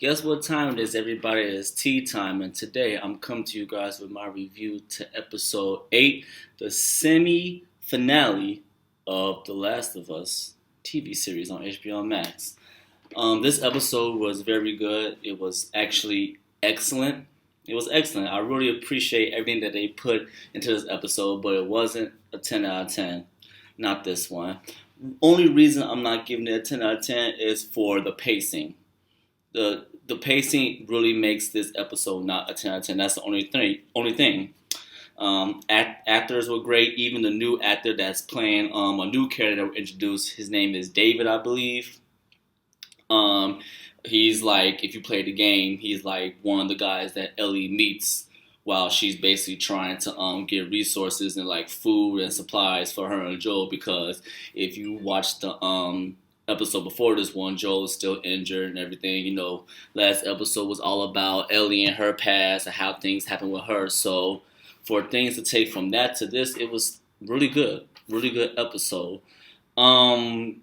Guess what time it is, everybody? It's tea time, and today I'm coming to you guys with my review to episode 8, the semi finale of The Last of Us TV series on HBO Max. This episode was very good. It was actually excellent. It was excellent. I really appreciate everything that they put into this episode, but it wasn't a 10 out of 10. Not this one. Only reason I'm not giving it a 10 out of 10 is for the pacing. The pacing really makes this episode not a 10 out of 10. That's the only thing. Actors were great. Even the new actor that's playing a new character that were introduced, his name is David, I believe. He's like, if you play the game, he's like one of the guys that Ellie meets while she's basically trying to get resources and like food and supplies for her and Joel. Because if you watch the episode before this one, Joel is still injured and everything. You know, last episode was all about Ellie and her past and how things happened with her. So for things to take from that to this, it was really good episode. Like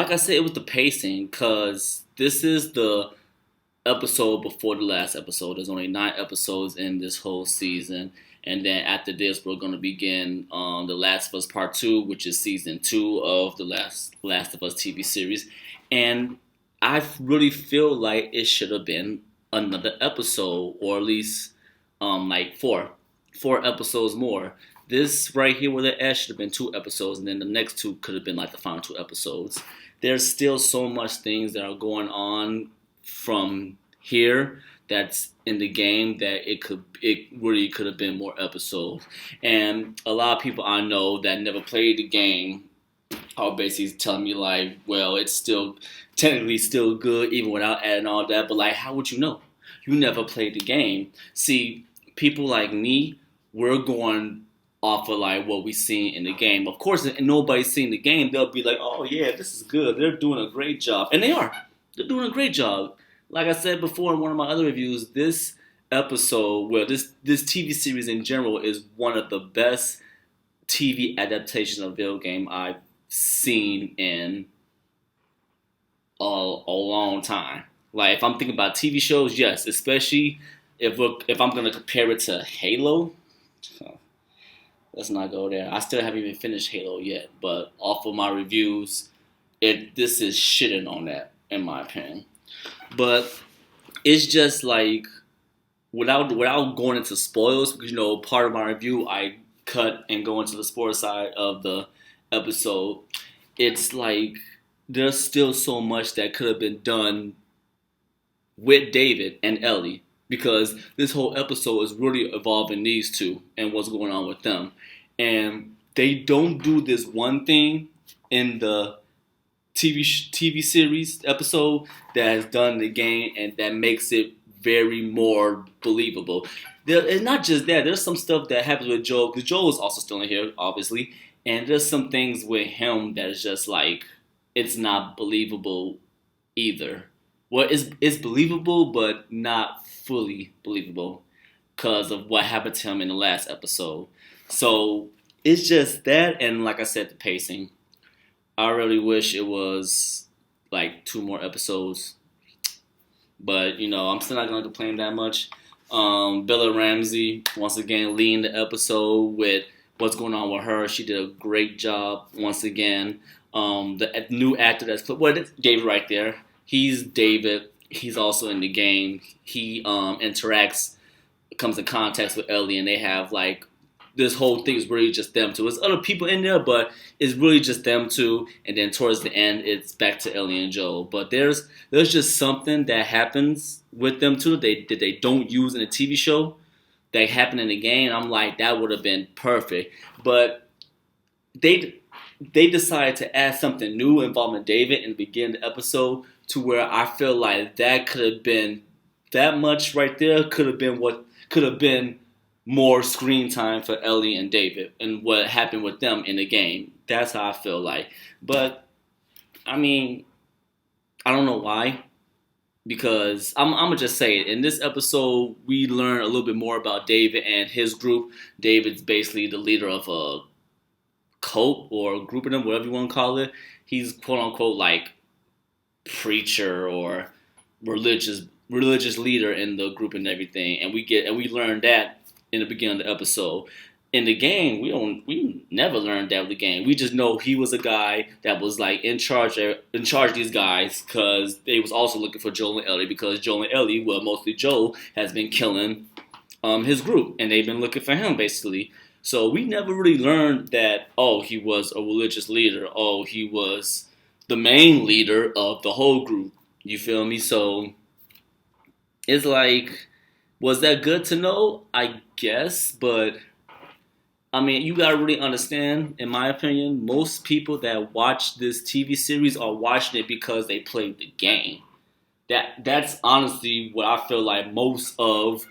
I said, it was the pacing, because this is the episode before the last episode. There's only 9 episodes in this whole season. And then after this, we're going to begin The Last of Us Part 2, which is Season 2 of the Last of Us TV series. And I really feel like it should have been another episode, or at least like four episodes more. This right here where they're at should have been 2 episodes, and then the next 2 could have been like the final 2 episodes. There's still so much things that are going on from here that's in the game that it really could have been more episodes. And a lot of people I know that never played the game are basically telling me like, well, it's still technically still good even without adding all that. But like, how would you know? You never played the game. See, people like me, we're going off of like what we seen in the game. Of course, if nobody's seen the game, they'll be like, oh yeah, this is good. They're doing a great job. And they are. They're doing a great job. Like I said before in one of my other reviews, this episode, well, this TV series in general is one of the best TV adaptations of a video game I've seen in a long time. Like, if I'm thinking about TV shows, yes, especially if I'm going to compare it to Halo. Let's not go there. I still haven't even finished Halo yet, but off of my reviews, this is shitting on that, in my opinion. But it's just like, without going into spoilers, because, you know, part of my review, I cut and go into the spoiler side of the episode. It's like, there's still so much that could have been done with David and Ellie, because this whole episode is really involving these two and what's going on with them. And they don't do this one thing in the TV series episode that has done the game and that makes it very more believable. It's not just that. There's some stuff that happens with Joel, because Joel is also still in here, obviously. And there's some things with him that is just like, it's not believable either. Well, it's believable, but not fully believable because of what happened to him in the last episode. So it's just that, and like I said, the pacing. I really wish it was like 2 more episodes, but you know, I'm still not gonna complain that much. Bella Ramsey once again leading the episode with what's going on with her. She did a great job once again. The new actor that's David right there. He's David. He's also in the game. He comes in contact with Ellie, and they have like, this whole thing is really just them two. There's other people in there, but it's really just them two. And then towards the end, it's back to Ellie and Joel. But there's just something that happens with them two that they don't use in a TV show that happened in the game. I'm like, that would have been perfect. But they decided to add something new involving David in the beginning of the episode, to where I feel like that could have been, that much right there could have been more screen time for Ellie and David and what happened with them in the game. That's how I feel like. But I mean, I don't know why, because I'm gonna just say it. In this episode, we learn a little bit more about David and his group. David's basically the leader of a cult or a group of them, whatever you want to call it. He's quote unquote like preacher or religious leader in the group and everything, and we learned that in the beginning of the episode. In the game, we never learned that with the game. We just know he was a guy that was like in charge of these guys because they was also looking for Joel and Ellie because Joel and Ellie, well mostly Joel, has been killing his group, and they've been looking for him basically. So we never really learned that, oh, he was a religious leader. Oh, he was the main leader of the whole group. You feel me? So it's like, was that good to know? I guess, but I mean, you gotta really understand, in my opinion, most people that watch this TV series are watching it because they played the game. That's honestly what I feel like most of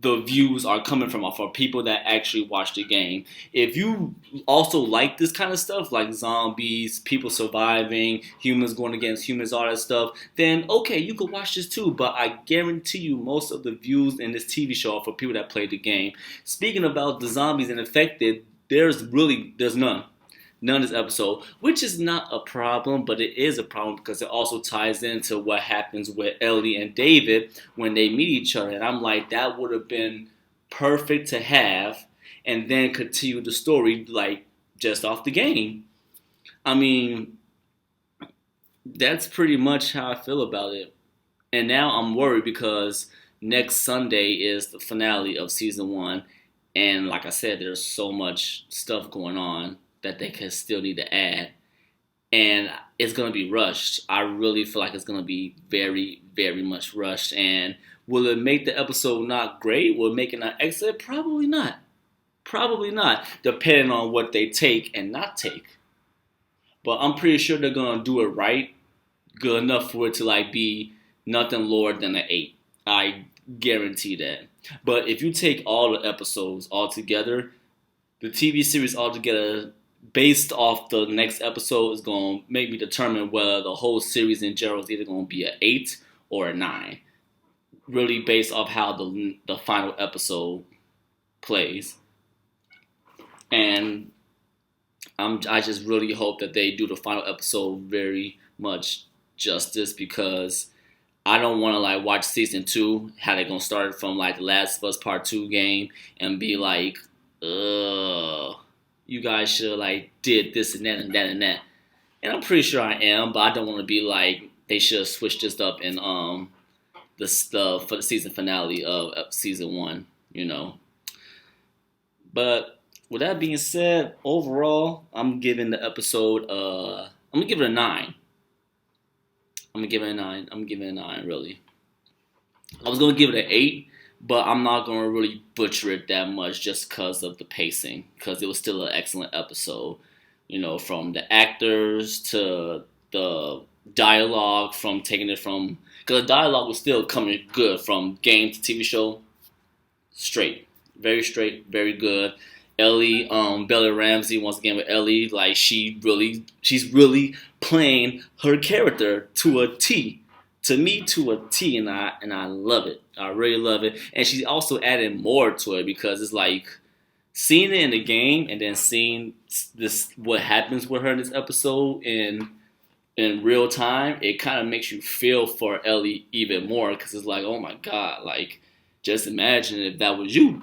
the views are coming from for people that actually watch the game. If you also like this kind of stuff, like zombies, people surviving, humans going against humans, all that stuff, then okay, you could watch this too. But I guarantee you, most of the views in this TV show are for people that played the game. Speaking about the zombies and infected, there's none. None of this episode, which is not a problem, but it is a problem because it also ties into what happens with Ellie and David when they meet each other. And I'm like, that would have been perfect to have and then continue the story like just off the game. I mean, that's pretty much how I feel about it. And now I'm worried because next Sunday is the finale of season one. And like I said, there's so much stuff going on that they can still need to add. And it's going to be rushed. I really feel like it's going to be very, very much rushed. And will it make the episode not great? Will it make it not excellent? Probably not. Probably not, depending on what they take and not take. But I'm pretty sure they're going to do it right, good enough for it to like be nothing lower than an 8. I guarantee that. But if you take all the episodes all together, the TV series altogether, based off the next episode, is going to make me determine whether the whole series in general is either going to be an 8 or a 9. Really based off how the final episode plays. And I just really hope that they do the final episode very much justice because I don't want to like watch season 2, how they're going to start from like the Last of Us Part 2 game and be like, you guys should have like did this and that and that and that. And I'm pretty sure I am, but I don't want to be like they should have switched this up in for the season finale of season 1, you know. But with that being said, overall, I'm giving the episode I'm gonna give it a 9. I'm giving it a 9, really. I was gonna give it an 8, but I'm not gonna really butcher it that much just because of the pacing, because it was still an excellent episode. You know, from the actors to the dialogue, from taking it from, because the dialogue was still coming good from game to TV show. Straight, very good. Ellie, Bella Ramsey, once again with Ellie, like she's really playing her character to a T. To me, to a T, and I love it. I really love it. And she's also adding more to it because it's like seeing it in the game and then seeing this what happens with her in this episode in real time. It kind of makes you feel for Ellie even more because it's like, oh my god, like just imagine if that was you.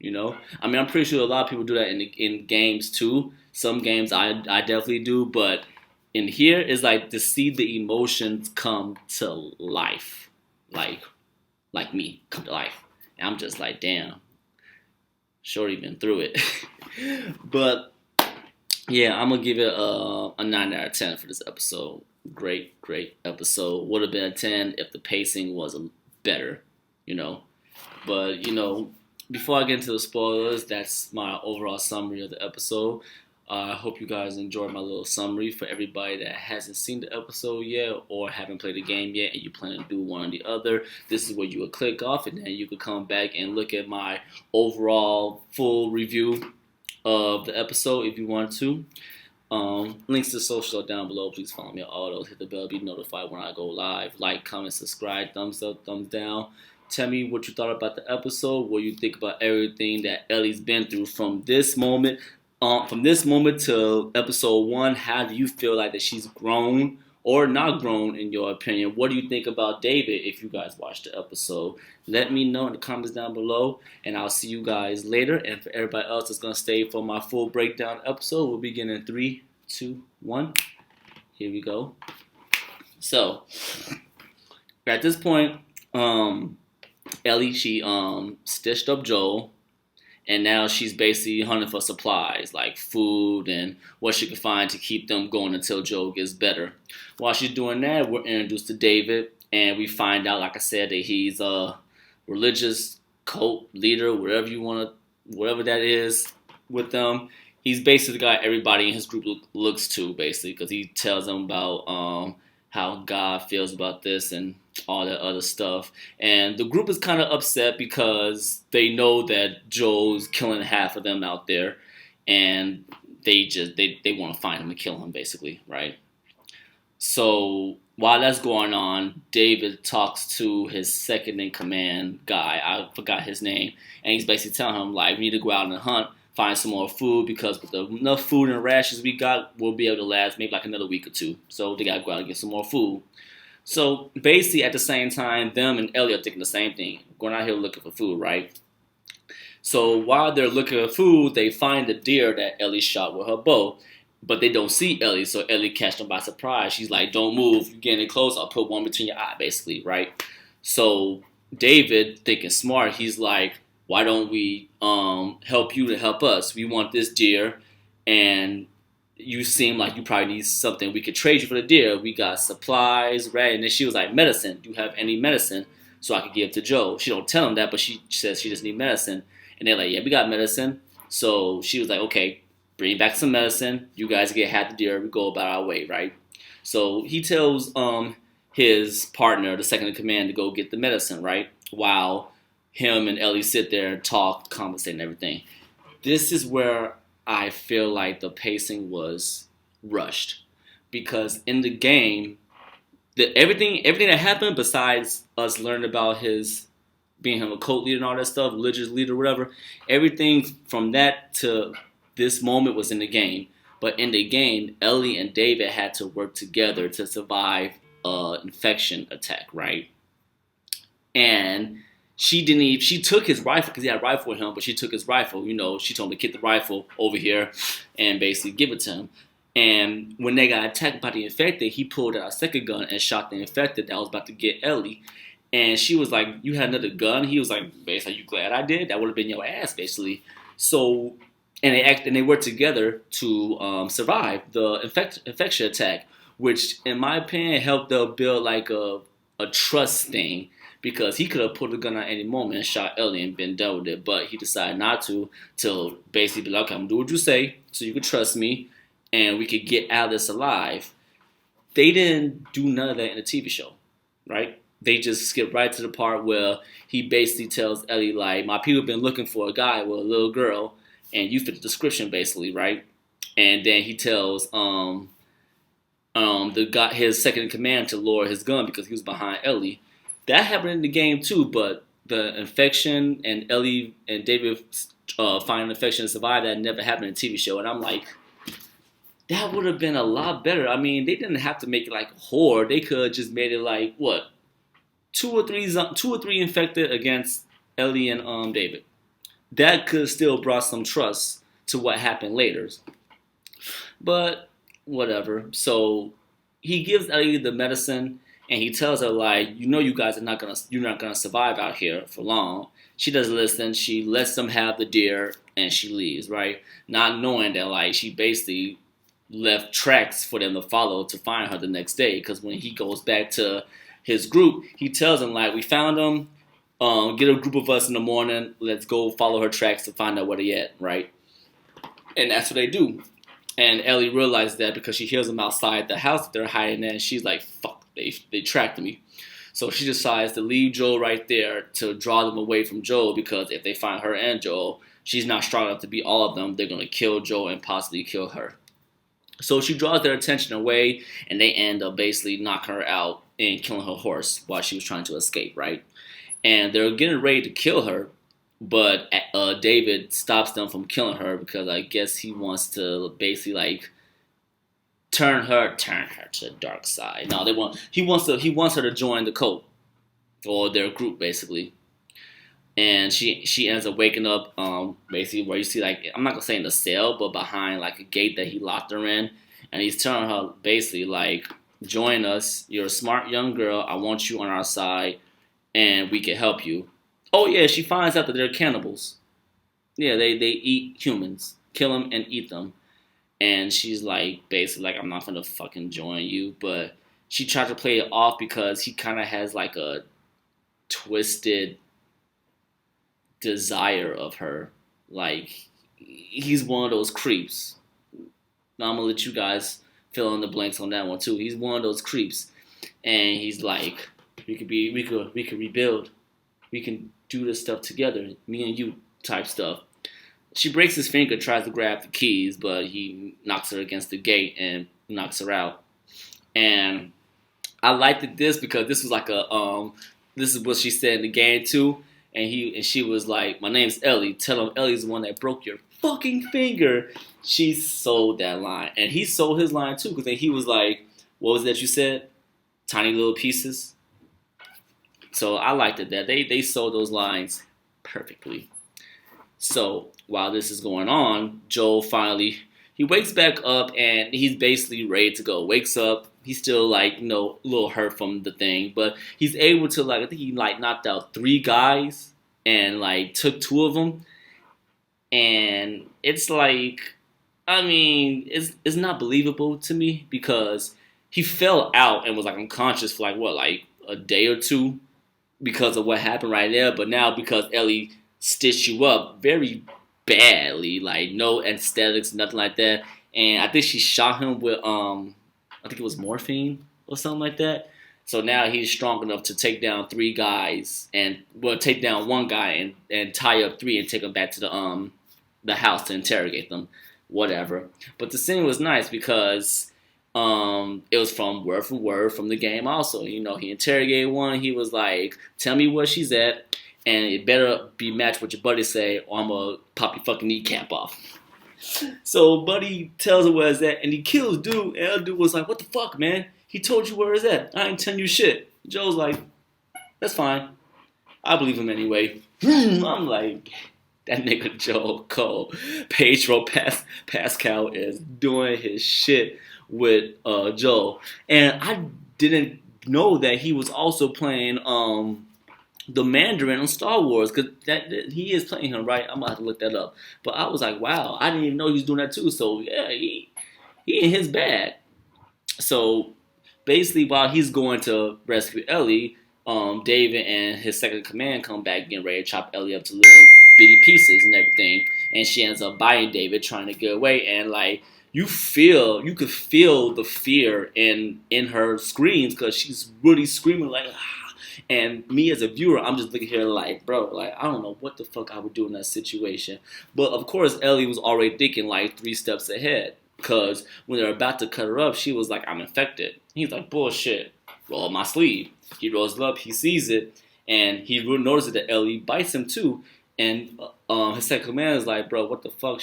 You know, I mean, I'm pretty sure a lot of people do that in games too. Some games I definitely do, but in here is like to see the emotions come to life, like me come to life, and I'm just like, damn, shorty been through it. But yeah, I'm gonna give it a 9 out of 10 for this episode. Great episode. Would have been a 10 if the pacing was better, you know. But you know, before I get into the spoilers, that's my overall summary of the episode. I hope you guys enjoyed my little summary. For everybody that hasn't seen the episode yet or haven't played the game yet and you plan to do one or the other, this is where you would click off and then you could come back and look at my overall full review of the episode if you want to. Links to social are down below. Please follow me on all those. Hit the bell, be notified when I go live. Like, comment, subscribe, thumbs up, thumbs down. Tell me what you thought about the episode, what you think about everything that Ellie's been through from this moment to episode 1. How do you feel like that she's grown or not grown in your opinion? What do you think about David if you guys watched the episode? Let me know in the comments down below, and I'll see you guys later. And for everybody else that's going to stay for my full breakdown episode, we'll begin in 3, 2, 1. Here we go. So, at this point, Ellie, she stitched up Joel, and now she's basically hunting for supplies like food and what she can find to keep them going until Joel gets better. While she's doing that, we're introduced to David, and we find out, like I said, that he's a religious cult leader, whatever that is with them. He's basically the guy everybody in his group looks to, basically, because he tells them about how God feels about this and all that other stuff. And the group is kind of upset because they know that Joel's killing half of them out there, and they want to find him and kill him, basically, right? So while that's going on, David talks to his second in command guy. I forgot his name, and he's basically telling him, like, we need to go out and hunt, find some more food, because with enough food and rations we got, we'll be able to last maybe like another week or two. So they got to go out and get some more food. So basically, at the same time, them and Ellie are thinking the same thing. Going out here looking for food, right? So while they're looking for food, they find the deer that Ellie shot with her bow, but they don't see Ellie. So Ellie catches them by surprise. She's like, "Don't move. You get any close, I'll put one between your eye," basically, right? So David, thinking smart, he's like, "Why don't we help you to help us? We want this deer, and you seem like you probably need something. We could trade you for the deer. We got supplies, right?" And then she was like, "Medicine. Do you have any medicine so I could give to Joe?" She don't tell him that, but she says she just need medicine. And they're like, "Yeah, we got medicine." So she was like, "Okay, bring back some medicine. You guys get half the deer. We go about our way, right?" So he tells his partner, the second in command, to go get the medicine, right? While him and Ellie sit there and talk, conversate, and everything. This is where I feel like the pacing was rushed, because in the game, everything that happened besides us learning about his being him a cult leader and all that stuff, religious leader, whatever, everything from that to this moment was in the game. But in the game, Ellie and David had to work together to survive an infection attack, right? And she took his rifle, because he had a rifle with him, but she took his rifle. She told him to get the rifle over here and basically give it to him. And when they got attacked by the infected, he pulled out a second gun and shot the infected that was about to get Ellie. And she was like, "You had another gun?" He was like, "Basically, are you glad I did? That would have been your ass," basically. So, and they worked together to survive the infection attack, which, in my opinion, helped them build like a trust thing. Because he could have pulled a gun at any moment and shot Ellie and been done with it. But he decided not to basically be like, "Okay, I'm going to do what you say so you can trust me and we could get out of this alive." They didn't do none of that in the TV show, right? They just skipped right to the part where he basically tells Ellie, like, "My people have been looking for a guy with a little girl, and you fit the description," basically, right? And then he tells the guy, his second in command, to lower his gun because he was behind Ellie. That happened in the game too, but the infection and Ellie and David finding infection and survive, that never happened in the TV show. And I'm like, that would have been a lot better. I mean, they didn't have to make it like a horde. They could have just made it like, what, two or three infected against Ellie and David. That could have still brought some trust to what happened later. But whatever. So he gives Ellie the medicine. And he tells her, like, you guys you're not gonna survive out here for long. She doesn't listen. She lets them have the deer, and she leaves, right? Not knowing that, like, she basically left tracks for them to follow to find her the next day. Because when he goes back to his group, he tells them, like, "We found them. Get a group of us in the morning. Let's go follow her tracks to find out where they at," right? And that's what they do. And Ellie realizes that because she hears them outside the house that they're hiding in, and she's like, "Fuck. They tracked me." So she decides to leave Joel right there to draw them away from Joel, because if they find her and Joel, she's not strong enough to beat all of them. They're going to kill Joel and possibly kill her. So she draws their attention away, and they end up basically knocking her out and killing her horse while she was trying to escape, right? And they're getting ready to kill her, but David stops them from killing her because I guess he wants to basically, like, turn her to the dark side. No, he wants her to join the cult or their group basically. And she ends up waking up basically where you see like I'm not gonna say in the cell, but behind like a gate that he locked her in, and he's telling her basically like join us. You're a smart young girl. I want you on our side, and we can help you. Oh yeah, she finds out that they're cannibals. Yeah, they eat humans, kill them and eat them. And she's like basically like I'm not gonna fucking join you, but she tries to play it off because he kind of has like a twisted desire of her. Like he's one of those creeps. Now I'm gonna let you guys fill in the blanks on that one too. He's one of those creeps, and he's like, we could rebuild, we can do this stuff together, me and you type stuff. She breaks his finger, tries to grab the keys, but he knocks her against the gate and knocks her out. And I liked this because this was like this is what she said in the game too. And she was like, my name's Ellie. Tell him Ellie's the one that broke your fucking finger. She sold that line. And he sold his line too, because then he was like, what was that you said? Tiny little pieces. So I liked it that they sold those lines perfectly. So while this is going on, Joel finally he wakes back up and he's basically ready to go. Wakes up, he's still like a little hurt from the thing, but he's able to like I think he like knocked out 3 guys and like took 2 of them, and it's like I mean it's not believable to me because he fell out and was like unconscious for like what like a day or 2 because of what happened right there, but now because Ellie stitched you up very badly, like no anesthetics, nothing like that. And I think she shot him with I think it was morphine or something like that. So now he's strong enough to take down 3 guys and take down 1 guy and tie up 3 and take them back to the house to interrogate them, whatever. But the scene was nice because it was from word for word from the game. Also, he interrogated one. He was like, "Tell me where she's at." And it better be matched what your buddy say, or I'm gonna pop your fucking kneecap off. So Buddy tells her where it's at, and he kills dude. And the dude was like, "What the fuck, man? He told you where it's at. I ain't telling you shit." Joe's like, "That's fine. I believe him anyway." I'm like, that nigga Joe Cole, Pedro Pascal is doing his shit with Joel, and I didn't know that he was also playing the Mandarin on Star Wars, because that he is playing him, right? I'm gonna have to look that up. But I was like, wow, I didn't even know he was doing that too. So yeah, he in his bag. So basically, while he's going to rescue Ellie, David and his second in command come back getting ready to chop Ellie up to little bitty pieces and everything. And she ends up biting David, trying to get away. And like you could feel the fear in her screams because she's really screaming like. And me as a viewer, I'm just looking here like, bro, like, I don't know what the fuck I would do in that situation. But of course, Ellie was already thinking like 3 steps ahead. Because when they're about to cut her up, she was like, I'm infected. He's like, bullshit. Roll up my sleeve. He rolls it up, he sees it, and he notices that Ellie bites him too. And his second command is like, bro, what the fuck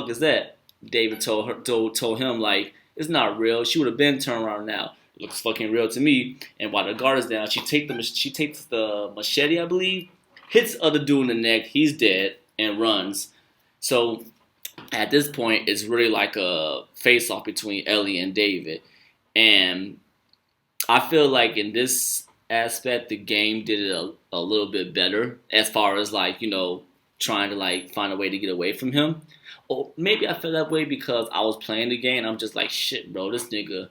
is that? David told him like, it's not real. She would have been turned around now. Looks fucking real to me. And while the guard is down, she takes the machete, I believe, hits other dude in the neck. He's dead and runs. So at this point, it's really like a face-off between Ellie and David. And I feel like in this aspect, the game did it a little bit better as far as like trying to like find a way to get away from him. Or maybe I feel that way because I was playing the game. And I'm just like, shit, bro, this nigga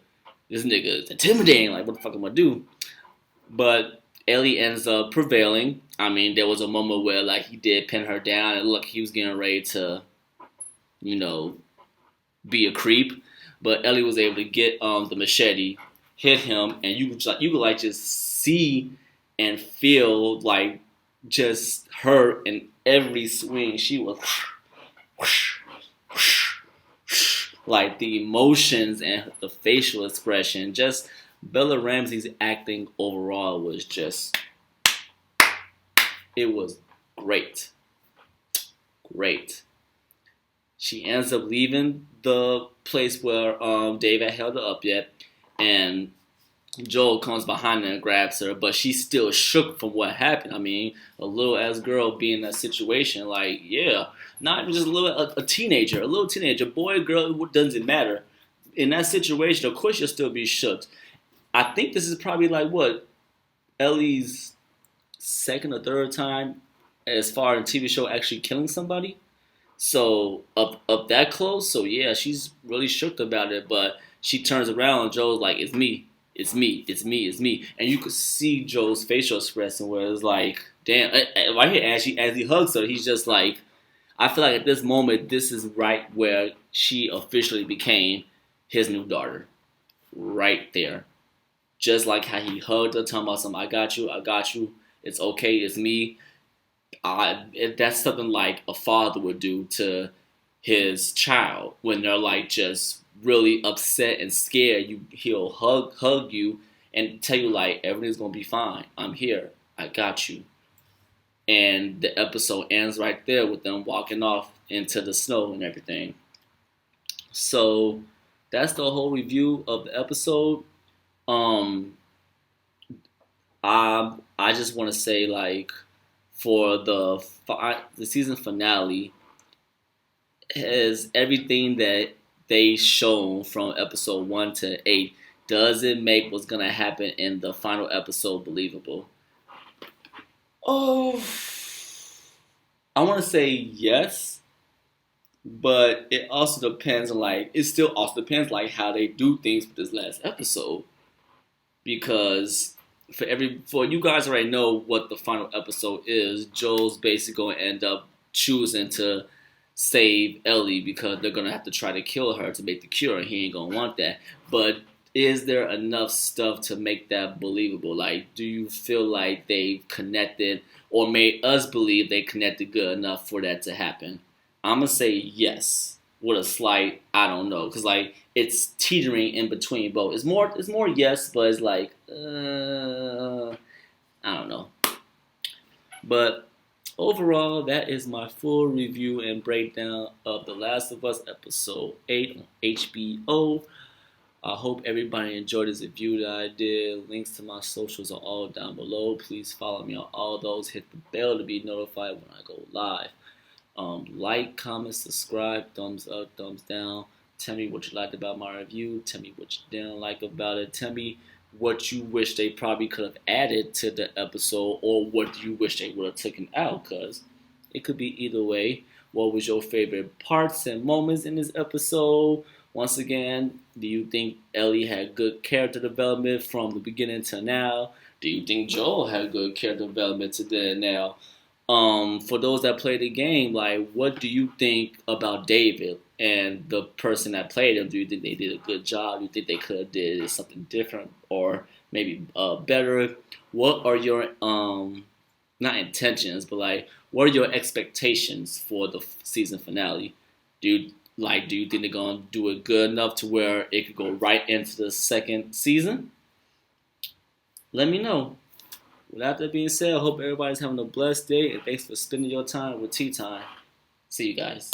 is intimidating. Like, what the fuck am I do? But Ellie ends up prevailing. I mean, there was a moment where like he did pin her down, and look, he was getting ready to, be a creep. But Ellie was able to get the machete, hit him, and you could just see and feel like just her in every swing. She was like the emotions and the facial expression, just Bella Ramsey's acting overall was it was great. She ends up leaving the place where Dave had held her up yet, and Joel comes behind her and grabs her, but she's still shook from what happened. I mean, a little ass girl being in that situation, like, yeah, not even just a teenager, a little teenager, boy, girl, it doesn't matter. In that situation, of course, you'll still be shook. I think this is probably like what Ellie's second or third time as far as a TV show actually killing somebody. So up that close, so yeah, she's really shook about it. But she turns around and Joe's like, "It's me, it's me, it's me, it's me," and you could see Joe's facial expression where it's like, "Damn!" Right here, as he hugs her, he's just like, I feel like at this moment, this is right where she officially became his new daughter, right there. Just like how he hugged her, talking about something, I got you, it's okay, it's me. That's something like a father would do to his child when they're like just really upset and scared. He'll hug you and tell you like everything's gonna be fine. I'm here. I got you. And the episode ends right there with them walking off into the snow and everything. So that's the whole review of the episode. Um, I just want to say like for the season finale has everything that they shown from episode 1 to 8. Does it make what's gonna happen in the final episode believable? Oh, I want to say yes, but it also depends on like it still also depends like how they do things with this last episode because for you guys already know what the final episode is. Joel's basically going to end up choosing to save Ellie because they're gonna have to try to kill her to make the cure. He ain't gonna want that. But is there enough stuff to make that believable? Like, do you feel like they've connected or made us believe they connected good enough for that to happen? I'm gonna say yes with a slight I don't know because like it's teetering in between both. It's more yes, but it's like I don't know. But overall, that is my full review and breakdown of The Last of Us episode 8 on HBO. I hope everybody enjoyed this review that I did. Links to my socials are all down below. Please follow me on all those. Hit the bell to be notified when I go live. Like, comment, subscribe, thumbs up, thumbs down. Tell me what you liked about my review. Tell me what you didn't like about it. Tell me what you wish they probably could have added to the episode or what you wish they would have taken out because it could be either way. What was your favorite parts and moments in this episode? Once again, do you think Ellie had good character development from the beginning to now? Do you think Joel had good character development to then and now? For those that play the game, like, what do you think about David and the person that played him? Do you think they did a good job? Do you think they could have did something different or maybe better? What are your not intentions, but like, what are your expectations for the season finale? Do you think they're gonna do it good enough to where it could go right into the second season? Let me know. Without that being said, I hope everybody's having a blessed day, and thanks for spending your time with Tea Time. See you guys.